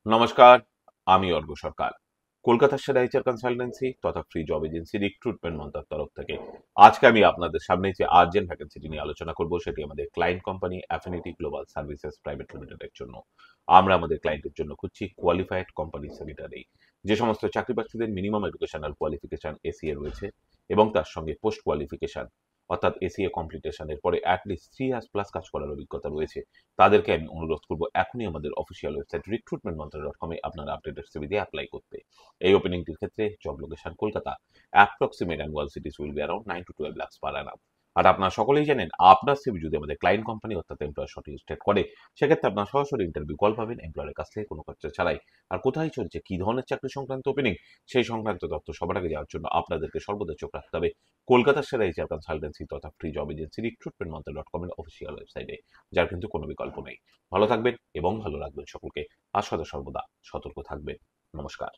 নমস্কার, আমি অর্ঘ্য সরকার। কলকাতার সেরা এইচআর কনসালটেন্সি তথা ফ্রি জব এজেন্সি রিক্রুটমেন্ট মন্ত্রার তরফ থেকে আজকে আমি আপনাদের সামনে যে আর্জেন্ট ভ্যাকেন্সিটি নিয়ে আলোচনা করব সেটি আমাদের client company affinity global services private লিমিটেডের জন্য। আমরা আমাদের ক্লায়েন্টের জন্য খুঁজছি কোয়ালিফাইড কোম্পানি সেক্রেটারি। যে সমস্ত চাকরি প্রার্থীদের মিনিমাম এডুকেশনাল কোয়ালিফিকেশন এসিএ রয়েছে এবং তার সঙ্গে পোস্ট কোয়ালিফিকেশন অর্থাৎ এসিএ কমপ্লিটেশনের পরে অ্যাটলিস্ট 3 ইয়ার্স প্লাস কাজ করার অভিজ্ঞতা রয়েছে, তাদেরকে আমি অনুরোধ করব এখনই আমাদের অফিসিয়াল ওয়েবসাইট recruitmentmantra.com-এ আপনার আপডেটেড সিভি দিয়ে অ্যাপ্লাই করতে। এই ওপেনিংটির ক্ষেত্রে job location Kolkata. Approximate annual cities will be around 9 to 12 lakhs per annum। আর আপনারা সকলেই জানেন আপনার সিভি যদি আমাদের ক্লায়েন্ট কোম্পানি অর্থাৎ এমপ্লয়ার শর্টলিস্টেড করে, সেক্ষেত্রে আপনার সরাসরি ইন্টারভিউ কল পাবেন এমপ্লয়ারের কাছ থেকে কোনো খরচা ছাড়াই। আর কোথায় চলছে, কি ধরনের চাকরি সংক্রান্ত ওপেনিং, সেই সংক্রান্ত তথ্য সবার আগে যাওয়ার জন্য আপনাদেরকে সর্বদা চোখ রাখতে হবে কলকাতার সেরা এইচআর কনসালটেন্সি তথা ফ্রি জব এজেন্সি recruitmentmantra.com-এর অফিসিয়াল ওয়েবসাইটে, যার কিন্তু কোনো বিকল্প নেই। ভালো থাকবেন এবং ভালো রাখবেন সকলকে। আর সদা সর্বদা সতর্ক থাকবেন। নমস্কার।